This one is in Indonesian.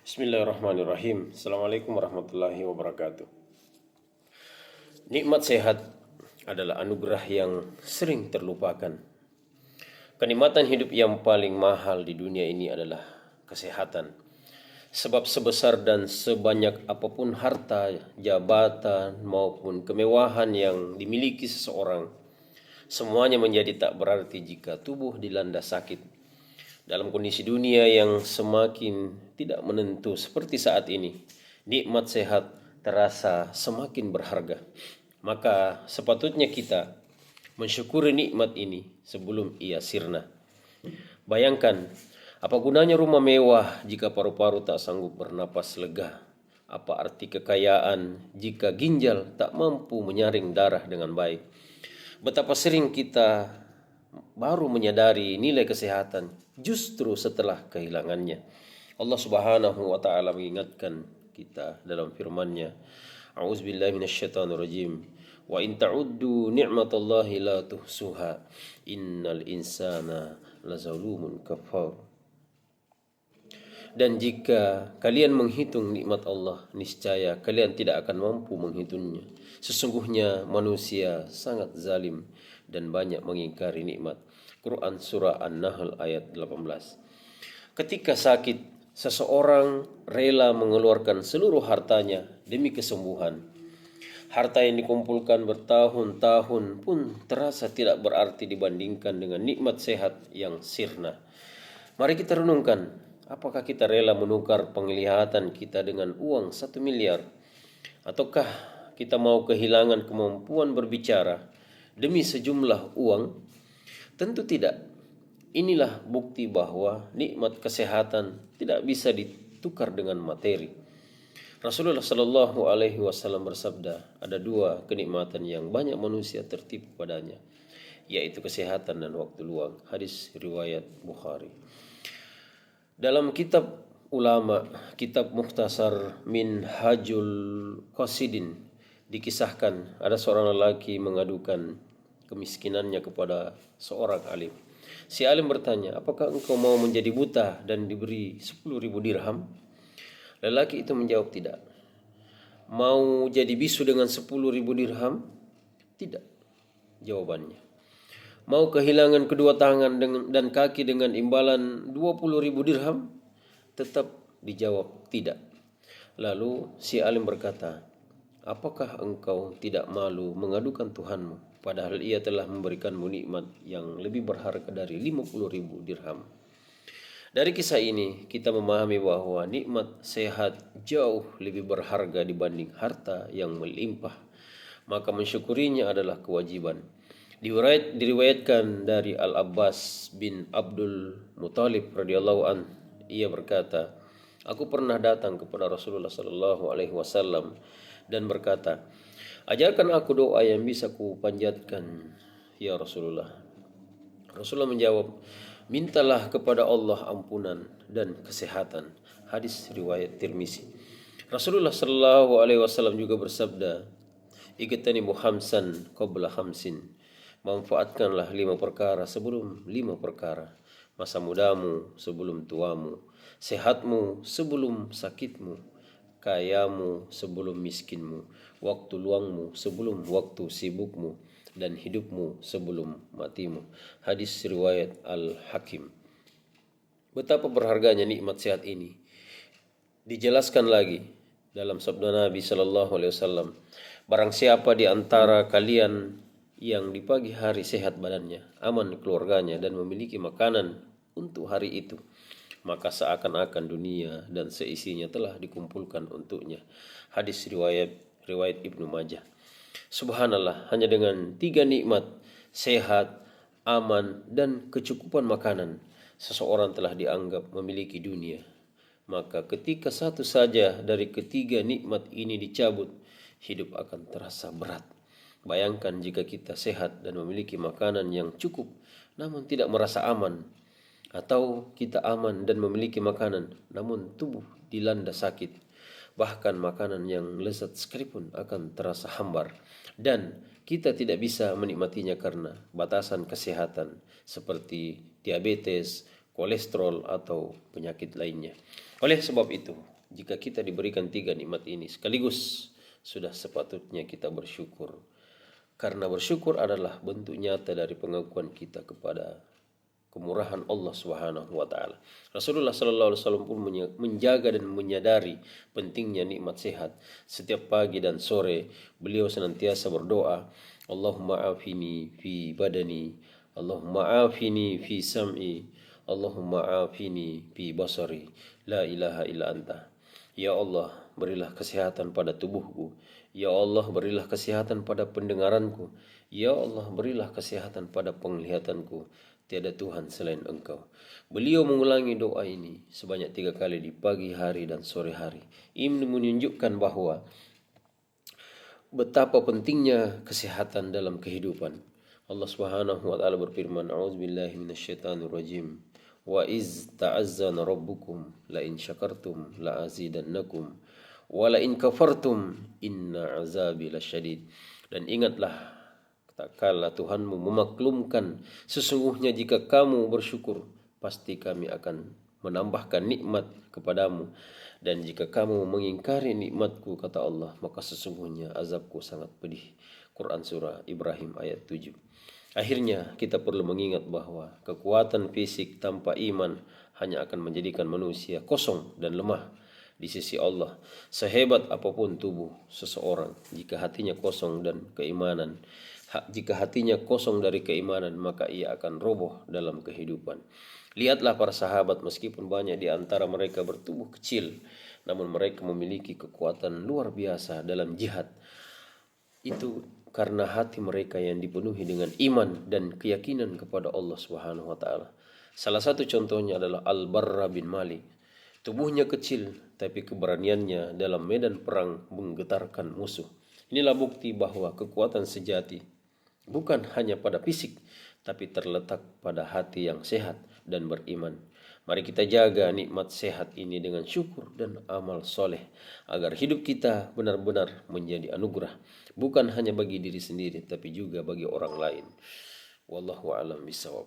Bismillahirrahmanirrahim. Assalamualaikum warahmatullahi wabarakatuh. Nikmat sehat adalah anugerah yang sering terlupakan. Kenikmatan hidup yang paling mahal di dunia ini adalah kesehatan. Sebab sebesar dan sebanyak apapun harta, jabatan maupun kemewahan yang dimiliki seseorang, semuanya menjadi tak berarti jika tubuh dilanda sakit. Dalam kondisi dunia yang semakin tidak menentu seperti saat ini, nikmat sehat terasa semakin berharga. Maka sepatutnya kita mensyukuri nikmat ini sebelum ia sirna. Bayangkan, apa gunanya rumah mewah jika paru-paru tak sanggup bernapas lega? Apa arti kekayaan jika ginjal tak mampu menyaring darah dengan baik? Betapa sering kita baru menyadari nilai kesehatan justru setelah kehilangannya. Allah Subhanahu wa taala mengingatkan kita dalam firman-Nya, A'udzubillahi minasyaitonirrajim. Wa in ta'uddu ni'matallahi la tuhsuha. Innal insana lazalumun kafar. Dan jika kalian menghitung nikmat Allah, niscaya kalian tidak akan mampu menghitungnya. Sesungguhnya manusia sangat zalim dan banyak mengingkari nikmat. Quran Surah An-Nahl ayat 18. Ketika sakit, seseorang rela mengeluarkan seluruh hartanya demi kesembuhan. Harta yang dikumpulkan bertahun-tahun pun terasa tidak berarti dibandingkan dengan nikmat sehat yang sirna. Mari kita renungkan, apakah kita rela menukar penglihatan kita dengan uang 1 miliar? Ataukah kita mau kehilangan kemampuan berbicara demi sejumlah uang? Tentu tidak. Inilah bukti bahwa nikmat kesehatan tidak bisa ditukar dengan materi. Rasulullah Shallallahu Alaihi Wasallam bersabda, ada dua kenikmatan yang banyak manusia tertipu padanya, yaitu kesehatan dan waktu luang. Hadis riwayat Bukhari. Dalam kitab ulama, kitab Mukhtasar Minhajul Qasidin, dikisahkan ada seorang lelaki mengadukan kemiskinannya kepada seorang alim. Si alim bertanya, apakah engkau mau menjadi buta dan diberi 10.000 dirham? Lelaki itu menjawab, tidak. Mau jadi bisu dengan 10.000 dirham? Tidak, jawabannya. Mau kehilangan kedua tangan dan kaki dengan imbalan 20.000 dirham? Tetap dijawab tidak. Lalu si alim berkata, apakah engkau tidak malu mengadukan Tuhanmu, padahal ia telah memberikanmu nikmat yang lebih berharga dari 50.000 dirham? Dari kisah ini kita memahami bahwa nikmat sehat jauh lebih berharga dibanding harta yang melimpah. Maka mensyukurinya adalah kewajiban. Diriwayatkan dari Al-Abbas bin Abdul Muthalib radhiyallahu an, ia berkata, aku pernah datang kepada Rasulullah sallallahu alaihi wasallam dan berkata, ajarkan aku doa yang bisa kupanjatkan ya Rasulullah. Rasulullah menjawab, mintalah kepada Allah ampunan dan kesehatan. Hadis riwayat Tirmizi. Rasulullah sallallahu alaihi wasallam juga bersabda, Igtanimu khamsan qabla khamsin. Manfaatkanlah 5 perkara sebelum 5 perkara. Masa mudamu sebelum tuamu, sehatmu sebelum sakitmu, kayamu sebelum miskinmu, waktu luangmu sebelum waktu sibukmu, dan hidupmu sebelum matimu. Hadis riwayat Al-Hakim. Betapa berharganya nikmat sehat ini dijelaskan lagi dalam sabda Nabi Sallallahu Alaihi Wasallam. Barang siapa di antara kalian yang di pagi hari sehat badannya, aman keluarganya, dan memiliki makanan untuk hari itu, maka seakan-akan dunia dan seisinya telah dikumpulkan untuknya. Hadis riwayat Ibnu Majah. Subhanallah, hanya dengan 3 nikmat, sehat, aman, dan kecukupan makanan, seseorang telah dianggap memiliki dunia. Maka ketika satu saja dari ketiga nikmat ini dicabut, hidup akan terasa berat. Bayangkan jika kita sehat dan memiliki makanan yang cukup, namun tidak merasa aman. Atau kita aman dan memiliki makanan, namun tubuh dilanda sakit. Bahkan makanan yang lezat sekalipun akan terasa hambar. Dan kita tidak bisa menikmatinya karena batasan kesehatan seperti diabetes, kolesterol atau penyakit lainnya. Oleh sebab itu, jika kita diberikan 3 nikmat ini sekaligus, sudah sepatutnya kita bersyukur. Karena bersyukur adalah bentuk nyata dari pengakuan kita kepada kemurahan Allah Subhanahu wa taala. Rasulullah sallallahu alaihi wasallam pun menjaga dan menyadari pentingnya nikmat sehat. Setiap pagi dan sore beliau senantiasa berdoa, Allahumma afini fi badani, Allahumma afini fi sam'i, Allahumma afini fi basari, la ilaha illa anta. Ya Allah, berilah kesehatan pada tubuhku. Ya Allah, berilah kesehatan pada pendengaranku. Ya Allah, berilah kesehatan pada penglihatanku. Tiada Tuhan selain Engkau. Beliau mengulangi doa ini sebanyak 3 kali di pagi hari dan sore hari. Ini menunjukkan bahwa betapa pentingnya kesehatan dalam kehidupan. Allah Subhanahu wa taala berfirman, "A'udzubillahi minasyaitonirrajim. Wa iz ta'azzana rabbukum la in syakartum la azidannakum wa la in kafartum inna azabi lasyadid." Dan ingatlah tak kala Tuhanmu memaklumkan, sesungguhnya jika kamu bersyukur pasti kami akan menambahkan nikmat kepadamu, dan jika kamu mengingkari nikmatku, kata Allah, maka sesungguhnya azabku sangat pedih. Quran Surah Ibrahim ayat 7. Akhirnya kita perlu mengingat bahwa kekuatan fisik tanpa iman hanya akan menjadikan manusia kosong dan lemah di sisi Allah. Sehebat apapun tubuh seseorang, jika hatinya kosong dari keimanan, maka ia akan roboh dalam kehidupan. Lihatlah para sahabat, meskipun banyak di antara mereka bertubuh kecil, namun mereka memiliki kekuatan luar biasa dalam jihad. Itu karena hati mereka yang dipenuhi dengan iman dan keyakinan kepada Allah Subhanahu wa taala. Salah satu contohnya adalah Al-Barra bin Malik. Tubuhnya kecil, tapi keberaniannya dalam medan perang menggetarkan musuh. Inilah bukti bahwa kekuatan sejati bukan hanya pada fisik, tapi terletak pada hati yang sehat dan beriman. Mari kita jaga nikmat sehat ini dengan syukur dan amal soleh, agar hidup kita benar-benar menjadi anugerah, bukan hanya bagi diri sendiri, tapi juga bagi orang lain. Wallahu a'lam bishawab.